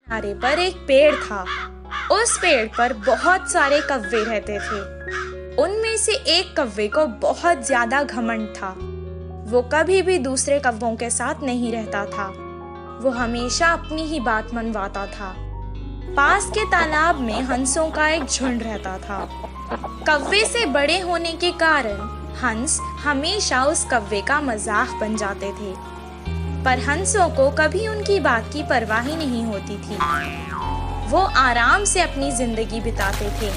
किनारे पर एक पेड़ था। उस पेड़ पर बहुत सारे कव्वे रहते थे। उनमें से एक कव्वे को बहुत ज्यादा घमंड था। वो कभी भी दूसरे कव्वों के साथ नहीं रहता था। वो हमेशा अपनी ही बात मनवाता था। पास के तालाब में हंसों का एक झुंड रहता था। कव्वे से बड़े होने के कारण हंस हमेशा उस कव्वे का मजाक बन जाते थे, पर हंसों को कभी उनकी बात की परवाह ही नहीं होती थी। वो आराम से अपनी जिंदगी बिताते थे।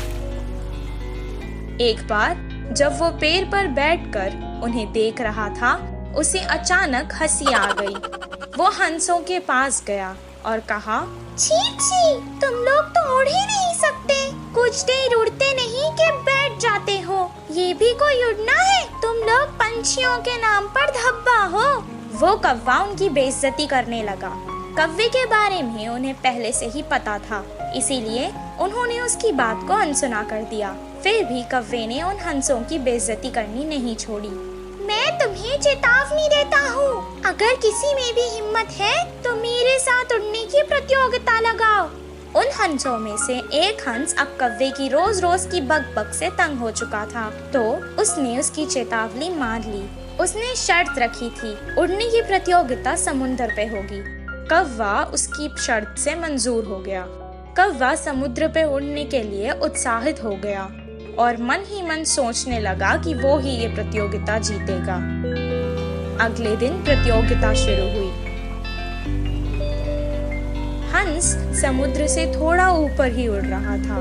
एक बार जब वो पेड़ पर बैठकर उन्हें देख रहा था, उसे अचानक हंसी आ गई। वो हंसों के पास गया और कहा, छी छी, तुम लोग तो उड़ ही नहीं सकते। कुछ देर उड़ते नहीं कि बैठ जाते हो। ये भी कोई उड़ना है? तुम लोग पंछियों के नाम पर धब्बा हो। वो कौवा उनकी बेइज्जती करने लगा। कव्वे के बारे में उन्हें पहले से ही पता था, इसीलिए उन्होंने उसकी बात को अनसुना कर दिया। फिर भी कव्वे ने उन हंसों की बेइज्जती करनी नहीं छोड़ी। मैं तुम्हें चेतावनी देता हूँ, अगर किसी में भी हिम्मत है तो मेरे साथ उड़ने की प्रतियोगिता लगाओ। उन हंसों में से एक हंस अब कव्वे की रोज रोज की बक से तंग हो चुका था, तो उसने उसकी चेतावनी मान ली। उसने शर्त रखी थी, उड़ने की प्रतियोगिता समुद्र पे होगी। कौवा उसकी शर्त से मंजूर हो गया। कौवा समुद्र पे उड़ने के लिए उत्साहित हो गया और मन ही मन सोचने लगा कि वो ही ये प्रतियोगिता जीतेगा। अगले दिन प्रतियोगिता शुरू हुई। हंस समुद्र से थोड़ा ऊपर ही उड़ रहा था,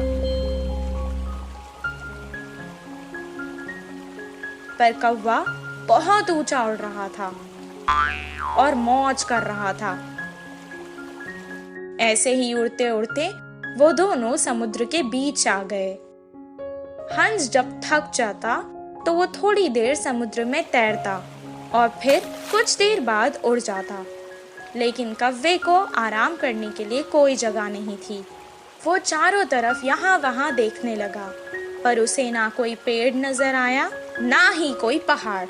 पर कौवा बहुत ऊंचा उड़ रहा था और मौज कर रहा था। ऐसे ही उड़ते उड़ते वो दोनों समुद्र के बीच आ गए। हंस जब थक जाता तो वो थोड़ी देर समुद्र में तैरता और फिर कुछ देर बाद उड़ जाता, लेकिन कव्वे को आराम करने के लिए कोई जगह नहीं थी। वो चारों तरफ यहाँ वहाँ देखने लगा, पर उसे ना कोई पेड़ नजर आया, ना ही कोई पहाड़।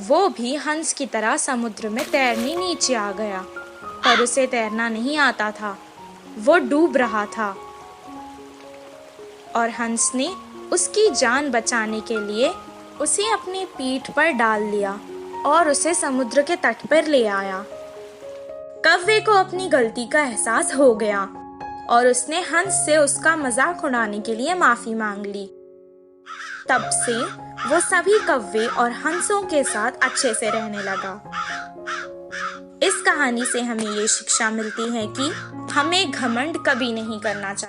वो भी हंस की तरह समुद्र में तैरने नीचे आ गया, पर उसे तैरना नहीं आता था। वो डूब रहा था और हंस ने उसकी जान बचाने के लिए उसे अपनी पीठ पर डाल लिया और उसे समुद्र के तट पर ले आया। कव्वे को अपनी गलती का एहसास हो गया और उसने हंस से उसका मजाक उड़ाने के लिए माफी मांग ली। तब से वो सभी कव्वे और हंसों के साथ अच्छे से रहने लगा। इस कहानी से हमें ये शिक्षा मिलती है कि हमें घमंड कभी नहीं करना चाहिए।